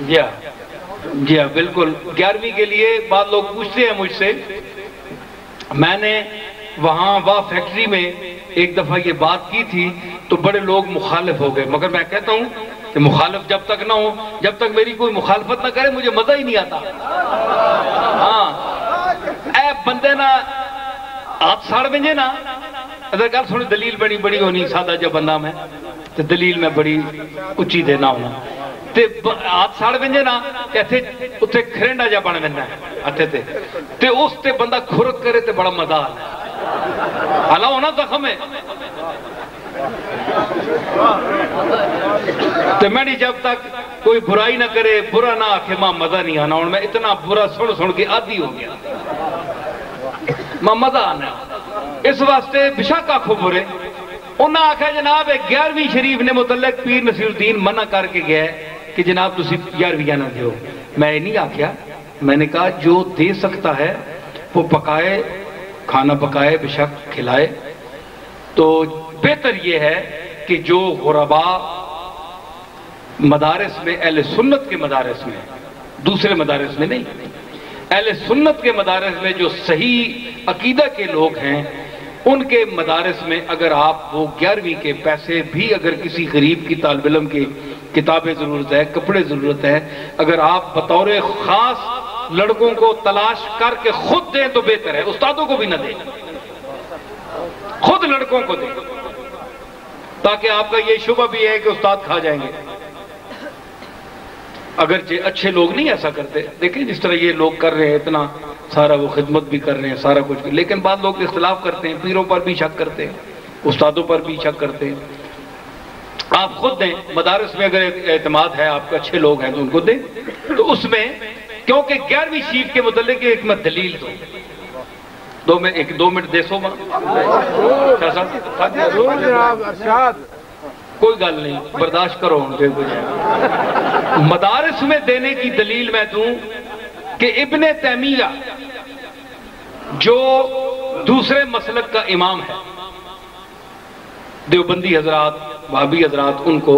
جی ہاں بالکل. 11ویں کے لیے بعض لوگ پوچھتے ہیں مجھ سے. میں نے وہاں فیکٹری میں ایک دفعہ یہ بات کی تھی تو بڑے لوگ مخالف ہو گئے، مگر میں کہتا ہوں کہ مخالف جب تک نہ ہو، جب تک میری کوئی مخالفت نہ کرے مجھے مزہ ہی نہیں آتا. ہاں اے بندے نا ہاتھ ساڑ بنجے نا اگر گل سنی دلیل بڑی ہونی، سادہ جب بندہ میں تو دلیل میں بڑی اچھی دینا ہونا تے ہاتھ ساڑ بنجے نا اتنے کھرینڈا جا بن بننا ہے ہاتھے تے اس تے بندہ کھرک کرے تے بڑا مزہ آنا ہے. حالا ہونا زخم ہے تو میں نہیں، جب تک کوئی برائی نہ کرے، برا نہ آکھے، ماں مزہ نہیں آنا. اور میں اتنا برا سن کے عادی ہو گیا، ماں مزہ آنا. اس واسطے بشک آکھو برے. انہاں آکھا جناب 11ویں شریف نے متعلق پیر نصیر الدین منع کر کے گیا ہے کہ جناب تسی 11ویں نہ دیو. میں نہیں آکھیا، میں نے کہا جو دے سکتا ہے وہ پکائے، کھانا پکائے، بشک کھلائے. تو بہتر یہ ہے کہ جو غرباء مدارس میں، اہل سنت کے مدارس میں، دوسرے مدارس میں نہیں، اہل سنت کے مدارس میں جو صحیح عقیدہ کے لوگ ہیں، ان کے مدارس میں اگر آپ وہ 11ویں کے پیسے بھی اگر کسی غریب کی طالب علم کی کتابیں ضرورت ہے، کپڑے ضرورت ہے، اگر آپ بطور خاص لڑکوں کو تلاش کر کے خود دیں تو بہتر ہے. استادوں کو بھی نہ دیں، خود لڑکوں کو دیں، تاکہ آپ کا یہ شبہ بھی ہے کہ استاد کھا جائیں گے. اگرچہ اچھے لوگ نہیں ایسا کرتے، دیکھیں جس طرح یہ لوگ کر رہے ہیں، اتنا سارا وہ خدمت بھی کر رہے ہیں، سارا کچھ بھی، لیکن بعض لوگ اختلاف کرتے ہیں، پیروں پر بھی شک کرتے ہیں، استادوں پر بھی شک کرتے ہیں. آپ خود دیں. مدارس میں اگر اعتماد ہے، آپ کے اچھے لوگ ہیں تو ان کو دیں. تو اس میں کیونکہ 11ویں شریف کے متعلق ایک میں دلیل دو میں 2 منٹ دے سو ماں کوئی گل نہیں، برداشت کرو. مدارس میں دینے کی دلیل میں دوں کہ ابن تیمیہ جو دوسرے مسلک کا امام ہے، دیوبندی حضرات، وہابی حضرات ان کو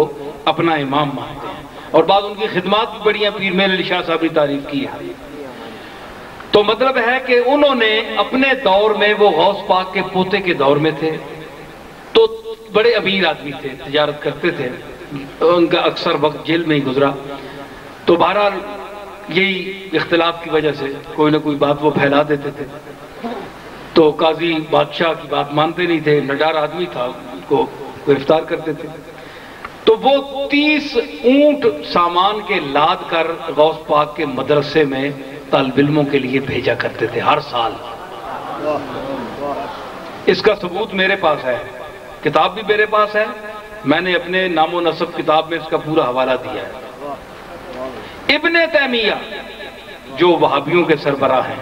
اپنا امام مانتے ہیں، اور بعض ان کی خدمات بھی بڑی ہیں. پیر میر علی شاہ صاحب نے تعریف کی ہے. تو مطلب ہے کہ انہوں نے اپنے دور میں، وہ غوث پاک کے پوتے کے دور میں تھے، تو بڑے امیر آدمی تھے، تجارت کرتے تھے، ان کا اکثر وقت جیل میں ہی گزرا. تو بہرحال یہی اختلاف کی وجہ سے کوئی نہ کوئی بات وہ پھیلا دیتے تھے. تو قاضی بادشاہ کی بات مانتے نہیں تھے، نڈار آدمی تھا، ان کو گرفتار کرتے تھے. تو وہ 30 اونٹ سامان کے لاد کر غوث پاک کے مدرسے میں طالب علموں کے لیے بھیجا کرتے تھے ہر سال. اس کا ثبوت میرے پاس ہے، کتاب بھی میرے پاس ہے، میں نے اپنے نام و نسب کتاب میں اس کا پورا حوالہ دیا ہے. ابن تیمیہ جو وہابیوں کے سربراہ ہیں،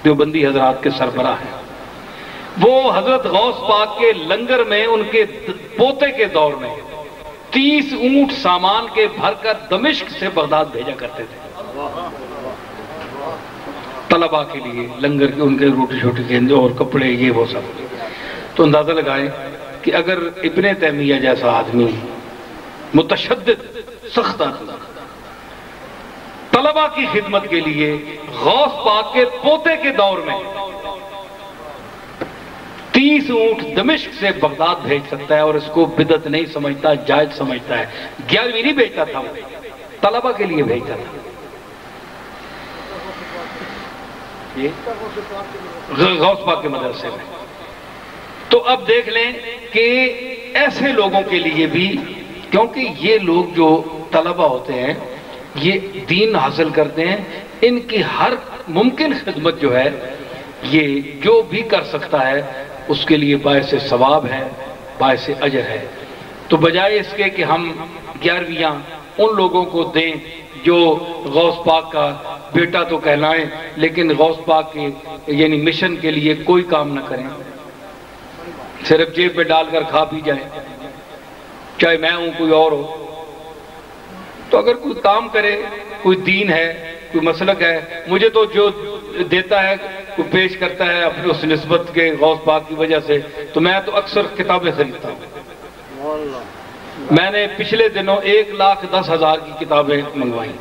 دیوبندی حضرات کے سربراہ ہیں، وہ حضرت غوث پاک کے لنگر میں ان کے پوتے کے دور میں 30 اونٹ سامان کے بھر کر دمشق سے بغداد بھیجا کرتے تھے طلباء کے لیے، لنگر کے ان کے روٹی چھوٹی گیندے اور کپڑے یہ وہ سب. تو اندازہ لگائیں کہ اگر ابن تیمیہ جیسا آدمی، متشدد سخت آدمی، طلباء کی خدمت کے لیے غوث پاک کے پوتے کے دور میں 30 اونٹ دمشق سے بغداد بھیج سکتا ہے اور اس کو بدعت نہیں سمجھتا، جائز سمجھتا ہے. 11ویں نہیں بھیجتا تھا، وہ طلباء کے لیے بھیجتا تھا. غوث پاک کے مدرسے میں. تو اب دیکھ لیں کہ ایسے لوگوں کے لیے بھی، کیونکہ یہ لوگ جو طلباء ہوتے ہیں یہ دین حاصل کرتے ہیں، ان کی ہر ممکن خدمت جو ہے، یہ جو بھی کر سکتا ہے اس کے لیے باعث ثواب ہے، باعث اجر ہے. تو بجائے اس کے کہ ہم 11ویں ان لوگوں کو دیں جو غوث پاک کا بیٹا تو کہلائیں لیکن غوث پاک کے یعنی مشن کے لیے کوئی کام نہ کریں، صرف جیب میں ڈال کر کھا پی جائیں، چاہے میں ہوں کوئی اور ہو. تو اگر کوئی کام کرے، کوئی دین ہے، کوئی مسلک ہے، مجھے تو جو دیتا ہے، کوئی پیش کرتا ہے اپنے اس نسبت کے غوث پاک کی وجہ سے، تو میں تو اکثر کتابیں خریدتا ہوں. میں نے پچھلے دنوں 1,10,000 کی کتابیں منگوائیں،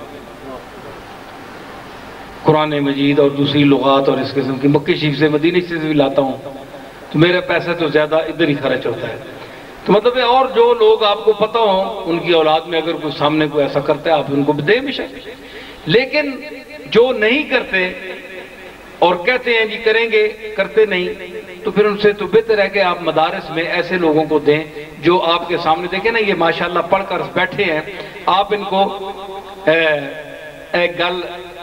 قرآن مجید اور دوسری لغات اور اس قسم کی، مکی شریف سے مدینہ سے بھی لاتا ہوں، تو میرا پیسہ تو زیادہ ادھر ہی خرچ ہوتا ہے۔ تو مطلب ہے اور جو لوگ آپ کو پتہ ہوں ان کی اولاد میں اگر کوئی سامنے کوئی ایسا کرتا ہے آپ ان کو دیں بے شک، لیکن جو نہیں کرتے اور کہتے ہیں جی کریں گے کرتے نہیں، تو پھر ان سے تو بہتر ہے کہ آپ مدارس میں ایسے لوگوں کو دیں جو آپ کے سامنے دیکھیں نا یہ ماشاءاللہ پڑھ کر بیٹھے ہیں، آپ ان کو گل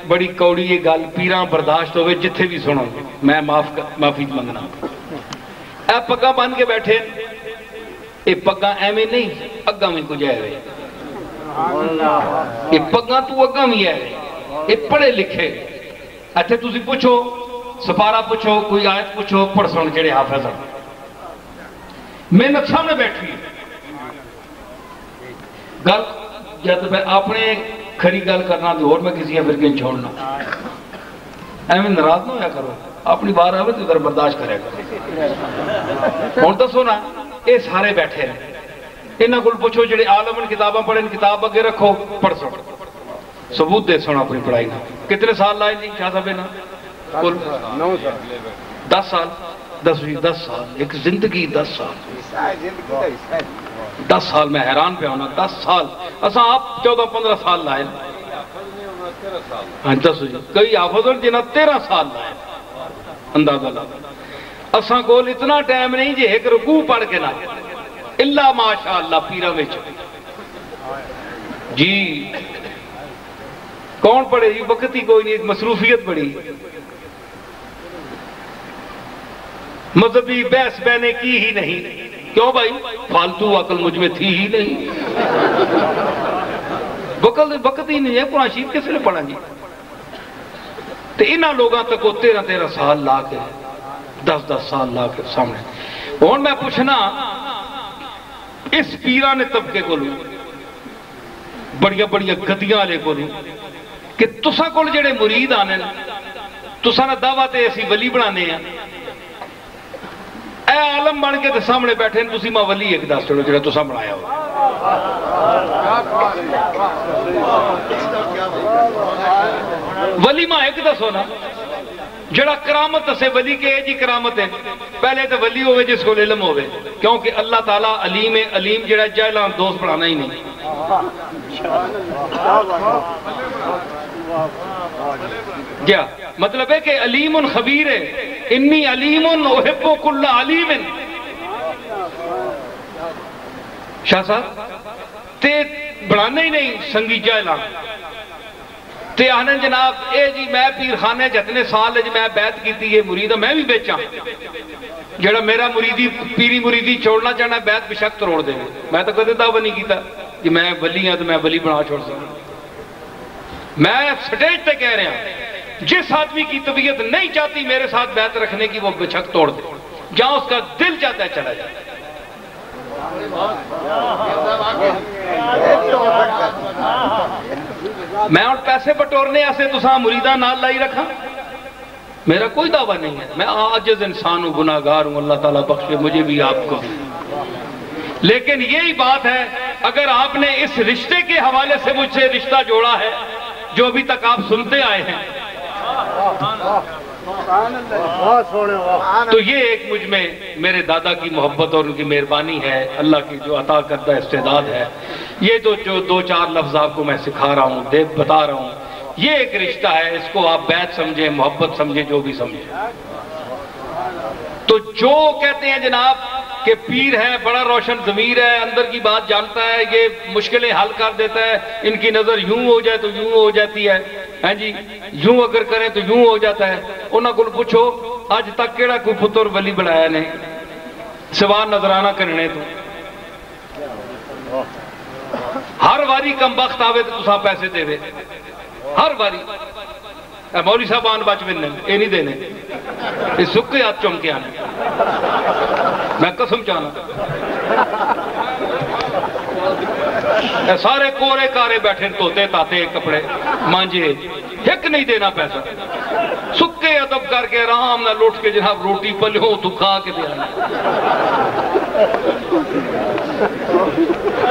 بڑی کوڑی یہ گل پیراں برداشت ہوئے جتھے بھی سنو میں معافی منگنا، اے پگا بن کے بیٹھے یہ پگا ایویں نہیں اگا میں کچھ ہے، یہ پگا تو اگا بھی ہے، یہ پڑھے لکھے، اچھا تسی پوچھو سپارہ پوچھو کوئی آیت پوچھو پڑھ سن جڑے حافظ ہیں، محنت سامنے بیٹھی گل جب میں اپنے کھری گل کرنا تو اور میں کسی فرقے چھوڑنا، ایویں ناراض نہ ہویا کرو، اپنی بار آوے تو ادھر برداشت کرے کرو۔ ہوں دسو نا یہ سارے بیٹھے ہیں، انہاں کول پوچھو جڑے عالم کتاباں پڑھیں کتاب اگے رکھو پڑھ سو، ثبوت دے سو اپنی پڑھائی کا۔ کتنے سال لائے جی شاہ صاحب نا؟ 10 سال، 10 سال، ایک زندگی 10 سال، 10 سال میں حیران پہ ہونا، 10 سال اساں آپ 14-15 سال لائے، ہاں دسو جی کئی حافظ جنہاں 13 سال لائے، اندازہ لگا اساں کول اتنا ٹائم نہیں جی ایک رکوع پڑھ کے نہ اللہ ماشاءاللہ پیرا وچ جی کون پڑھے جی، وقت ہی کوئی نہیں، مصروفیت بڑی، مذہبی بحث میں نے کی ہی نہیں، کیوں بھائی فالتو عقل مجھ میں تھی ہی نہیں، وقت ہی نہیں ہے، قرآن شریف کس نے پڑھا جی؟ تو انہاں لوگاں تک وہ 13 سال لا کے 10 سال لا کے سامنے، اور میں پوچھنا اس پیرانے طبقے کو لوں بڑیا گدیاں والے کو لوں کہ تساں کول جڑے مرید آنے تساں نہ دعوت ایسی ولی بنانے ہیں، اے عالم بن کے تے سامنے بیٹھے ہیں، تسی ماں ولی ایک دس چڑھو جڑا تساں بنایا ہو، ولی ماں ایک دس ہونا جڑا کرامت سے ولی کے جی کرامت ہے، پہلے تو ولی ہوئے جس کو علم ہوئے، کیونکہ اللہ تعالیٰ علیم ہے، علیم جڑا جاہلان دوست بنانا ہی نہیں، کیا مطلب ہے کہ علیم خبیر ہے، انی علیم احب کل علیم، شاہ صاحب تے بنانا ہی نہیں سنگی جاہلان، تے آنے جناب اے جی میں پیر خانے جتنے سال جی میں بیعت کیتی ہے مرید میں بھی بیچاں، جڑا میرا مریدی پیری مریدی چھوڑنا چاہنا بیعت بشک توڑ دے، میں تو کدے دعویٰ نہیں کیتا کہ میں ولی ہوں تو میں ولی بنا چھوڑ سکتا، میں سٹیج تے کہہ رہا ہوں جس آدمی کی طبیعت نہیں چاہتی میرے ساتھ بیعت رکھنے کی وہ بشک توڑ دے، جہاں اس کا دل چاہتا ہے چلا جائے۔ میں اور پیسے بٹورنے ایسے تو ساں مریدہ نال لائی رکھا، میرا کوئی دعویٰ نہیں ہے، میں عاجز انسان ہوں، گناہگار ہوں، اللہ تعالیٰ بخشے مجھے بھی آپ کو، لیکن یہی بات ہے اگر آپ نے اس رشتے کے حوالے سے مجھ سے رشتہ جوڑا ہے جو ابھی تک آپ سنتے آئے ہیں تو یہ ایک مجھ میں میرے دادا کی محبت اور ان کی مہربانی ہے، اللہ کی جو عطا کردہ استعداد ہے، یہ تو جو 2-4 لفظ آپ کو میں سکھا رہا ہوں بتا رہا ہوں، یہ ایک رشتہ ہے، اس کو آپ بیعت سمجھیں محبت سمجھیں جو بھی سمجھیں۔ تو جو کہتے ہیں جناب کہ پیر ہے بڑا روشن ضمیر ہے اندر کی بات جانتا ہے یہ مشکلیں حل کر دیتا ہے، ان کی نظر یوں ہو جائے تو یوں ہو جاتی ہے، ہاں جی یوں اگر کریں تو یوں ہو جاتا ہے، انہاں کو پوچھو آج تک کیڑا کوئی پتر ولی بنایا نے سوا نظرانہ کرنے تو، ہر واری کم بخت آوے تو تساں پیسے دے وے، ہر واری مولوی صاحب آن بچ بننے یہ نہیں دینے، یہ سکے ہاتھ چمکے آنے، میں قسم چاہنا سارے کورے کارے بیٹھے توتے تاتے کپڑے مانجے ایک نہیں دینا پیسہ، سکے ادب کر کے آرام نہ لوٹ کے جناب روٹی پلیوں تو کھا کے دے آنے۔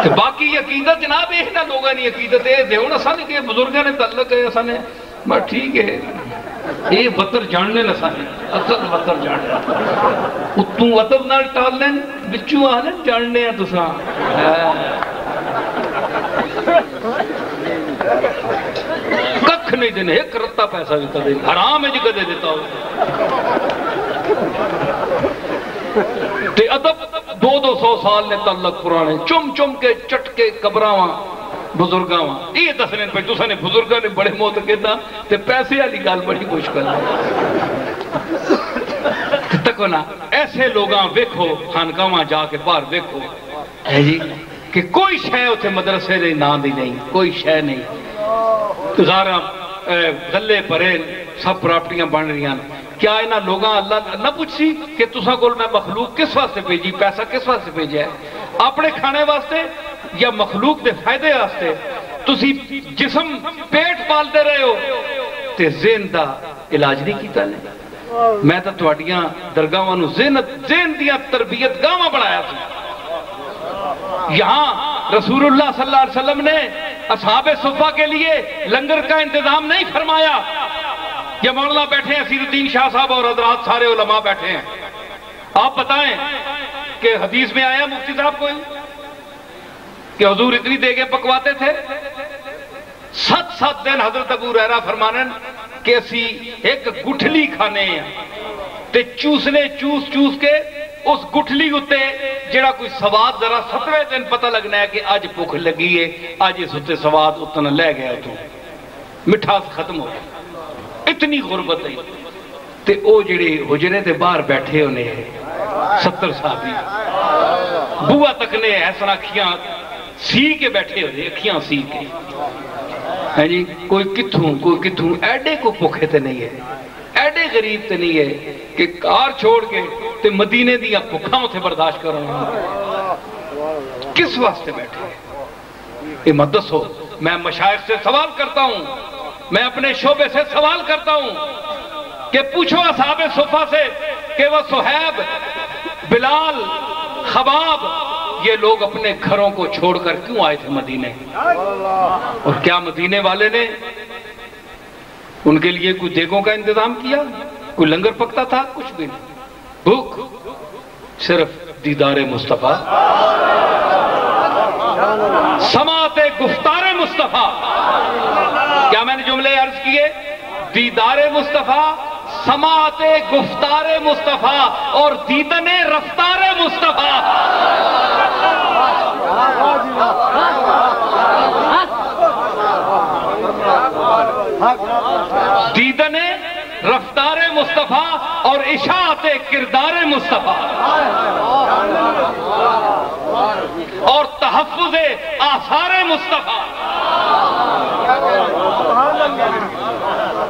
تو باقی عقیدت جناب یہ نہ لوگوں نے عقیدت یہ دے ہوں اصل کہ بزرگوں نے تعلق ہے اصل میں ٹھیک ہے یہ وطر جاننے نہ سانے اصل وطر جاننے اتوں ادب نال ٹال لین بچوں آنے جاننے ہیں تساں ککھ نہیں دینے ایک رتا پیسہ بھی کدے حرام ہے جی کدے دیتا ہو تے ادب 200 سال نے تعلق پرانے چم چم کے چٹ کے قبراں بزرگاں یہ دسنے پہ تساں نے بزرگاں نے بڑے موت کہتا تے پیسے والی گل بڑی مشکل ہے تکو نا ایسے لوگاں ویکھو خانقاہاں جا کے باہر ویکھو ہے جی کہ کوئی شے اتنے مدرسے دے نام دی نہیں کوئی شے نہیں غاراں غلے پرے سب پراپرٹیاں بن رہی ہیں کیا انہاں لوگاں اللہ نہ پوچھی کہ تساں کول میں مخلوق کس واسطے بھیجی پیسہ کس واسطے بھیجا ہے اپنے کھانے واسطے یا مخلوق دے فائدے واسطے تسی جسم پیٹ پالتے رہے ہو تے ذہن دا علاج نہیں کیتا نہیں میں تو تواڈیاں درگاہاں نو ذہن دیاں تربیت گاواں بنایا سی یہاں رسول اللہ صلی اللہ علیہ وسلم نے اصحاب صفہ کے لیے لنگر کا انتظام نہیں فرمایا یہ مولانا بیٹھے ہیں اسیر الدین شاہ صاحب اور حضرات سارے علماء بیٹھے ہیں آپ بتائیں کہ حدیث میں آیا مفتی صاحب کوئی کہ حضور اتنی دیگیں پکواتے تھے 7 دن حضرت ابو ہریرہ فرمانے کہ اسی ایک گٹھلی کھانے ہیں تے چوسنے چوس کے اس گٹھلی اتے جڑا کوئی سواد ذرا 7ویں دن پتہ لگنا ہے کہ آج بھوک لگی ہے آج اس اتے سواد اتنا لے گیا تو مٹھاس ختم ہو گیا اتنی غربت ہے تے او جڑے حجرے تے باہر بیٹھے ہونے 70 صحابی بوا تک نے ایسا اکھیاں سی کے بیٹھے ہونے اکھیاں سی کے ہے جی کوئی کتھوں ایڈے کو بھوکے تے نہیں ہے ایڈے غریب تے نہیں ہے کہ کار چھوڑ کے تے مدینے دیا بھوکاں تے برداشت کر رہا ہوں کس واسطے بیٹھے یہ مت دسو میں مشائخ سے سوال کرتا ہوں میں اپنے شعبے سے سوال کرتا ہوں کہ پوچھو اصحاب صفہ سے کہ وہ صہیب بلال خباب یہ لوگ اپنے گھروں کو چھوڑ کر کیوں آئے تھے مدینے اور کیا مدینے والے نے ان کے لیے کوئی دیگوں کا انتظام کیا کوئی لنگر پکتا تھا کچھ بھی نہیں بھوک صرف دیدار مصطفیٰ سماعت گفتار مصطفیٰ کیا میں نے جملے عرض کیے دیدار مصطفیٰ سماعت گفتار مصطفیٰ اور دیدن رفتار مصطفیٰ دیدن رفتار مصطفیٰ اور اشاعت کردار مصطفیٰ اور تحفظ آثار مصطفیٰ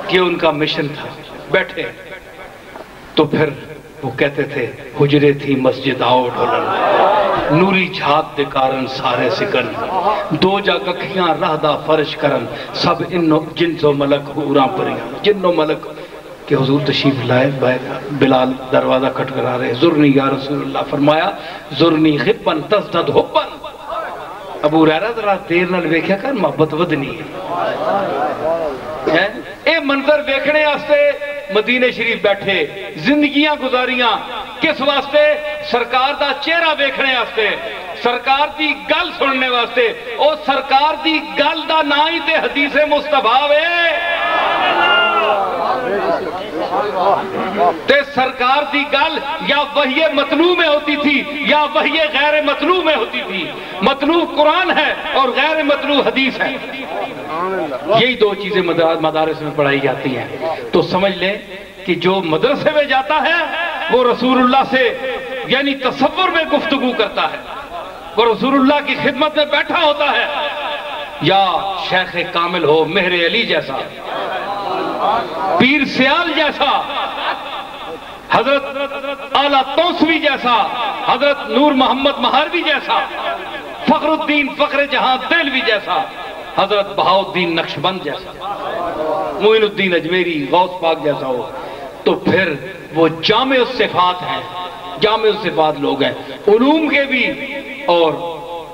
کہ ان کا مشن تھا بیٹھے تو پھر وہ کہتے تھے حجرے تھی مسجد آؤ ڈھولن نوری جھاگ دے کارن سارے سکن دو جا گکھیاں راہ دا فرش کرن سب انو جنس و ملک حوراں پریاں جن و ملک کہ حضور تشریف لائے بلال دروازہ کھٹ کر آ رہے زرنی یا رسول اللہ فرمایا زرنی غبن تزدد حبن ابو ہریرہ ذرا دیر نال ویکھیا کر محبت ودنی ہے اے منظر دیکھنے واسطے مدینے شریف بیٹھے زندگیاں گزاریاں کس واسطے سرکار دا چہرہ دیکھنے واسطے سرکار دی گل سننے واسطے او سرکار دی گل دا نا ہی تے حدیث مصطفیٰ وے تے سرکار دی گل یا وحی مطلوع میں ہوتی تھی یا وحی غیر مطلوع میں ہوتی تھی مطلوع قرآن ہے اور غیر مطلوع حدیث ہے یہی دو چیزیں مدارس میں پڑھائی جاتی ہیں تو سمجھ لیں کہ جو مدرسے میں جاتا ہے وہ رسول اللہ سے یعنی تصور میں گفتگو کرتا ہے وہ رسول اللہ کی خدمت میں بیٹھا ہوتا ہے یا شیخ کامل ہو مہر علی جیسا پیر سیال جیسا حضرت اعلیٰ توسوی جیسا حضرت نور محمد مہاروی جیسا فخر الدین فخر جہاں دہلوی جیسا حضرت بہاؤالدین نقشبند جیسا معین الدین اجمیری غوث پاک جیسا ہو تو پھر وہ جامع الصفات ہیں جامع سے بعد لوگ ہیں، علوم کے بھی اور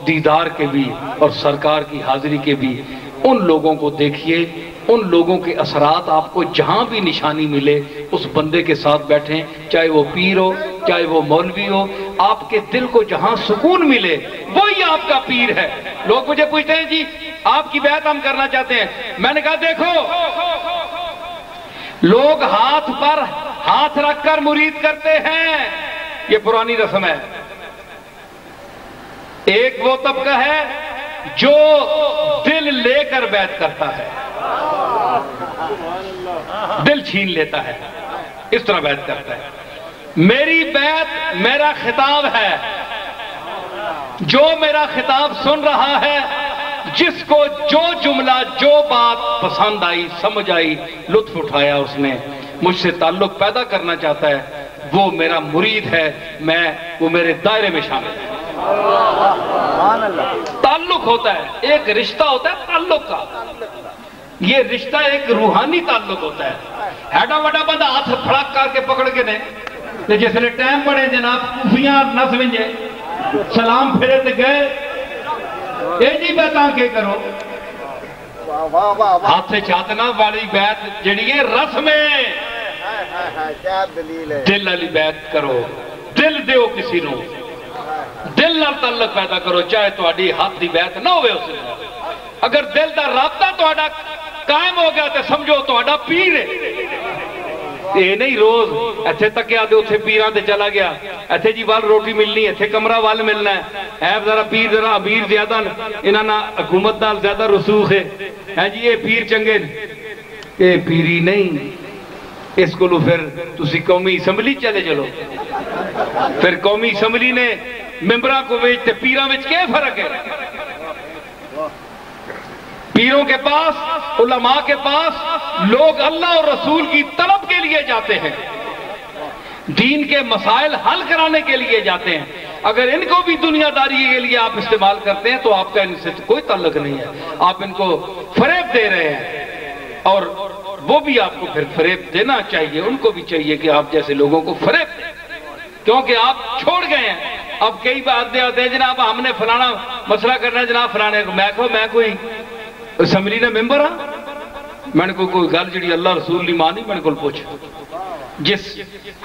دیدار کے بھی اور سرکار کی حاضری کے بھی۔ ان لوگوں کو دیکھیے، ان لوگوں کے اثرات آپ کو جہاں بھی نشانی ملے اس بندے کے ساتھ بیٹھیں، چاہے وہ پیر ہو چاہے وہ مولوی ہو، آپ کے دل کو جہاں سکون ملے وہی آپ کا پیر ہے۔ لوگ مجھے پوچھتے ہیں جی آپ کی بیعت ہم کرنا چاہتے ہیں، میں نے کہا دیکھو لوگ ہاتھ پر ہاتھ رکھ کر مرید کرتے ہیں، یہ پرانی رسم ہے۔ ایک وہ طبقہ ہے جو دل لے کر بیعت کرتا ہے، دل چھین لیتا ہے، اس طرح بیعت کرتا ہے۔ میری بیعت میرا خطاب ہے، جو میرا خطاب سن رہا ہے، جس کو جو جملہ جو بات پسند آئی، سمجھ آئی، لطف اٹھایا، اس نے مجھ سے تعلق پیدا کرنا چاہتا ہے، وہ میرا مرید ہے، وہ میرے دائرے میں شامل ہے۔ تعلق ہوتا ہے، ایک رشتہ ہوتا ہے تعلق کا، یہ رشتہ ایک روحانی تعلق ہوتا ہے۔ ہیڈا وڈا بندہ ہاتھ پھڑک کر کے پکڑ کے نے جس نے ٹائم پڑے جناب کوفیاں نہ سمجھے سلام پھرے تے گئے، اے جی بیعتاں کے کرو، ہاتھ سے چاہتنا والی بیعت جڑی ہے رسم ہے، دل والی بیعت کرو، دل دیو کسی نو، دل نال تعلق پیدا کرو، چاہے تہاڈی ہاتھ دی بیعت نہ ہوئے اس نے، اگر دل دا رابطہ تہاڈا قائم ہو گیا تو سمجھو تہاڈا پیر ہے۔ یہ نہیں روز ایتھے تکیا دے اتھے پیراں تے چلا گیا، ایتھے جی وال روٹی ملنی، ایتھے کمرہ وال ملنا ہے، ذرا پیر ذرا امیر زیادہ انہاں نا حکومت نال زیادہ رسوخ ہے جی یہ پیر چنگے، یہ پیری نہیں، اس کو لو پھر تسی قومی اسمبلی چلے چلو، پھر قومی اسمبلی نے ممبراں کو ویچتے پیراں وچ کیا فرق ہے؟ پیروں کے پاس، علماء کے پاس لوگ اللہ اور رسول کی طلب کے لیے جاتے ہیں، دین کے مسائل حل کرانے کے لیے جاتے ہیں۔ اگر ان کو بھی دنیا داری کے لیے آپ استعمال کرتے ہیں تو آپ کا ان سے کوئی تعلق نہیں ہے، آپ ان کو فریب دے رہے ہیں، اور وہ بھی آپ کو پھر فریب دینا چاہیے، ان کو بھی چاہیے کہ آپ جیسے لوگوں کو فریب دیں، کیونکہ آپ چھوڑ گئے ہیں۔ اب کئی بات آتے ہیں جناب ہم نے فلانا مسئلہ کرنا ہے جناب فلانے کو، میں کوئی اسمبلی نے ممبر ہاں، میں نے کوئی گل جڑی اللہ رسول نہیں مانی میں نے کوئی پوچھ، جس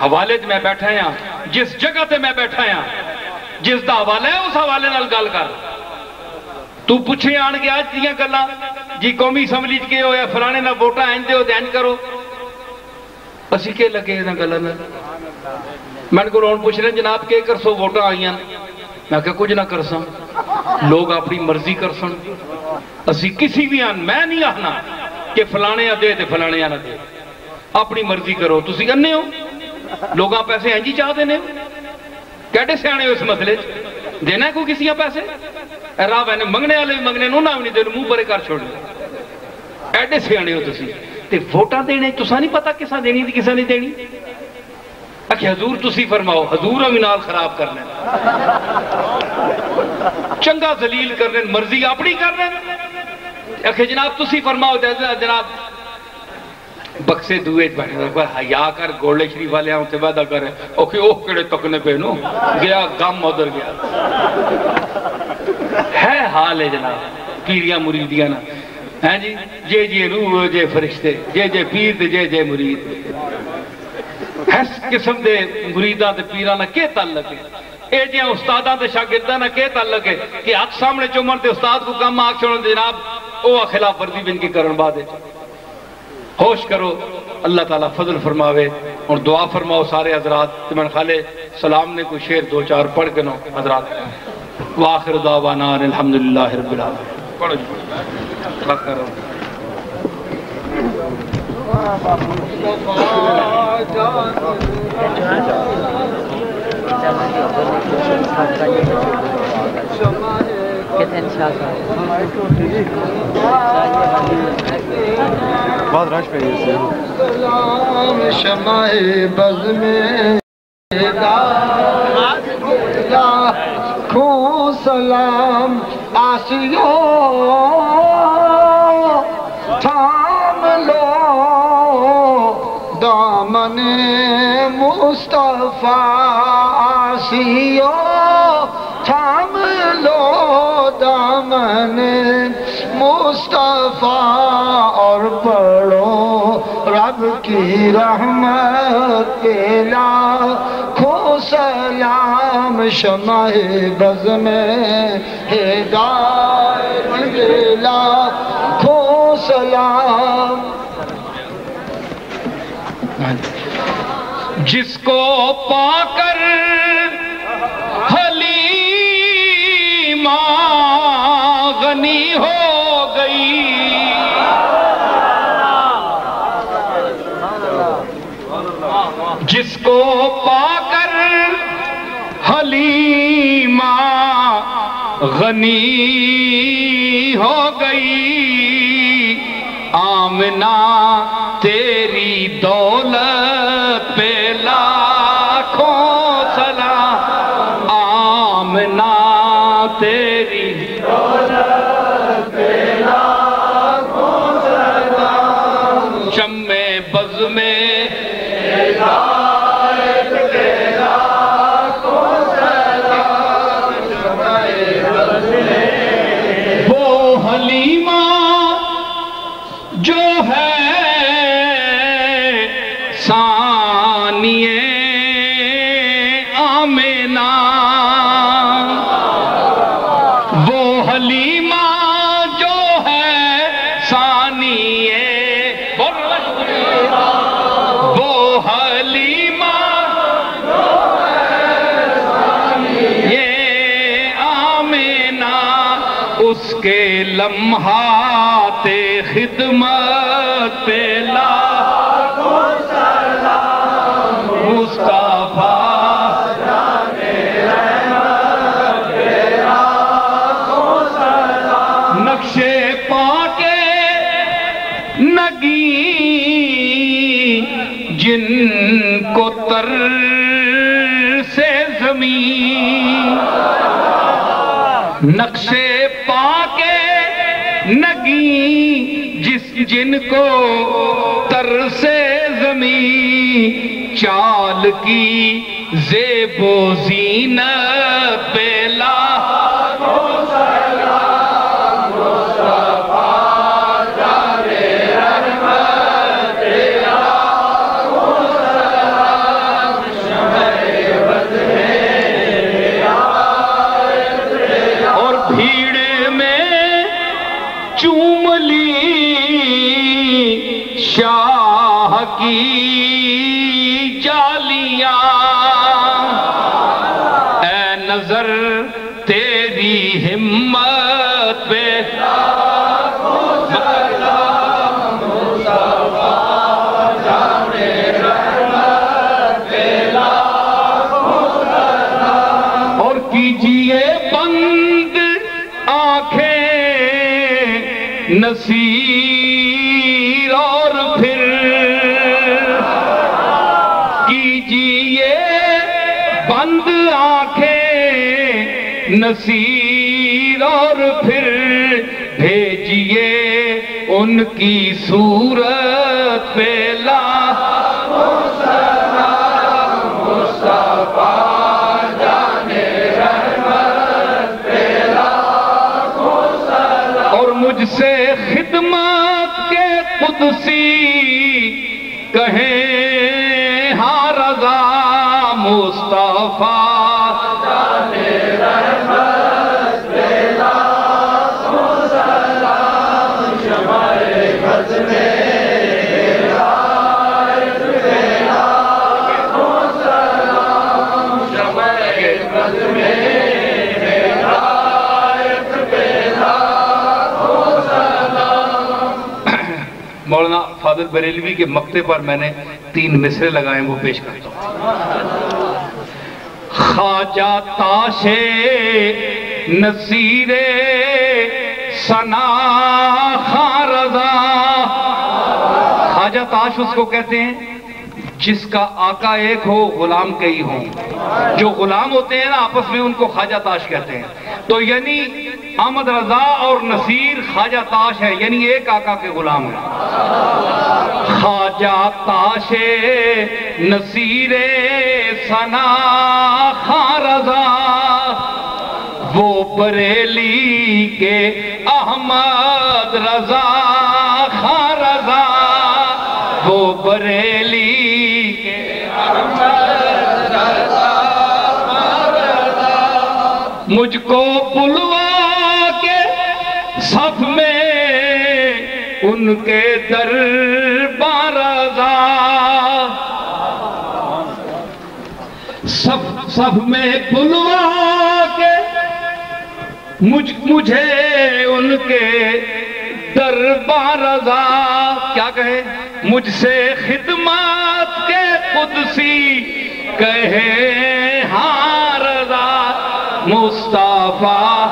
حوالے میں بیٹھا ہاں، جس جگہ تے میں بیٹھا ہاں، جس دا حوالہ ہے اس حوالے نال گل کر، تو پوچھے آن کے آج دیاں گلاں جی قومی اسمبلی چ کے ہویا فلانے نہ ووٹاں این دیو تے این کرو، اسی کے لگے انہاں گلاں نال۔ میں نے کو ہن پوچھ رہے جناب کے کرسو ووٹاں آئیاں، میں کہ کچھ نہ کرساں، لوگ اپنی مرضی کرسن، اسی کسی بھی آن میں نہیں آنا کہ فلانے دے تے فلانے نہ دے، اپنی مرضی کرو، تسی انے ہو لوگاں پیسے ہیں جی چاہ دینے ہو، کیڑے سیانے ہو اس مسئلے دینا ہے کوئی کسی پیسے، راہ میں نے منگنے والے بھی منگنے نو نہ بھی نہیں دے منہ پرے کر چھوڑنے، ایڈے سیانے ہو تسی تے ووٹاں دینے تسا نہیں پتا کسا دینی تے کسا نہیں دینی، کہ حضور تسی فرماؤ، حضور ہمیں نال خراب کرنے چنگا ذلیل کرنے مرضی اپنی کرنے، کہ جناب تسی فرماؤ جناب بکسے دوئے بیٹھے حیا کر گولے شریف والے ہوں تے وعدہ کر اوکے اوہ کڑے تکنے پہ نو گیا گم ادھر گیا ہے حال ہے جناب پیریاں مریدیاں نا ہیں جی جے روح جے فرشتے جے پیر تے جے مرید، اس قسم دے مریداں تے پیراں نہ کیا تعلق ہے؟ اے جے استاداں تے شاگرداں نہ کیا تعلق ہے کہ ہاتھ سامنے چومن تے استاد کو کم آنکھ چھوڑن تے جناب او خلاف ورزی بن کے کرن بعد ہے۔ ہوش کرو، اللہ تعالیٰ فضل فرماوے اور دعا فرماؤ سارے حضرات، من خالے سلام نے کوئی شعر دو چار پڑھ کے نو حضرات، وآخر دعوانا الحمدللہ رب العالمین، پڑھو جی بات کرو۔ بہت رش پہ سلام شمع بز میں لاکھوں سلام آسیوں تھام لو دامن مصطفیٰ آسیو تھام لو دامن مصطفیٰ اور پڑھو رب کی رحمت کے لاکھوں سلام شمع بز میں ہدایت کے لاکھوں سلام جس کو پا کر حلیمہ غنی ہو گئی جس کو پا کر حلیمہ غنی ہو گئی آمنہ تیری دولت پہ لاکھوں سلام آمنہ تیری دولت پہ لاکھوں سلام شمع بز میں ہدایت کے لاکھوں سلام شمع بز میں وہ حلیمہ جو ہے ثانیہ آمنہ وہ حلیمہ جو ہے ثانیہ وہ حلیمہ جو ہے ثانیہ آمنہ اس کے لمحات خدمت پہ لاکھوں سلام مصطفیٰ جانے رحمت پہ لاکھوں سلام نقش پا کے نگین جن کو تر سے زمین نقش پا کے نگین جن کو تر سے زمین چال کی زیب و زینت پہ لاکھوں سلام مصطفیٰ جانے رحمت پہ لاکھوں سلام شمع بز میں ہدایت پہ اور بھیڑ میں چوم لی شاہ کی جالیاں اے نظر تیری ہمت پہ لاکھوں سلام مصطفیٰ جانے رحمت پہ لاکھوں سلام اور کیجئے بند آنکھیں نصیر اور پھر کیجئے بند آنکھیں نصیر اور پھر بھیجئے ان کی صورت پہ لاکھوں سلام مصطفیٰ جانے رحمت پہ لاکھوں سلام اور مجھ سے خدمت کے قدسی کہیں ہاں رضا مصطفیٰ جانے رحمت پہ لاکھوں سلام شمع بز میں ہدایت پہ لاکھوں سلام شمع بز میں ہدایت پہ لاکھوں سلام مولانا فاضل بریلوی کے مقطع پر میں نے 3 مصرے لگائے وہ پیش کرتا ہوں خواجہ تاش نصیر ثنا خان رضا خواجہ تاش اس کو کہتے ہیں جس کا آقا ایک ہو غلام کئی ہوں جو غلام ہوتے ہیں نا آپس میں ان کو خواجہ تاش کہتے ہیں تو یعنی احمد رضا اور نصیر خواجہ تاش ہے، یعنی ایک آقا کے غلام ہے۔ خواجہ تاش نصیر ثنا خاں رضا، وہ بریلی کے احمد رضا خاں رضا، وہ بریلی کے احمد رضا خاں رضا، مجھ کو بلوا کے صف میں ان کے دربار رضا، صف میں بلوا کے مجھے ان کے دربار رضا، کیا کہے؟ مجھ سے خدمات کے قدسی کہے ہاں رضا، مصطفیٰ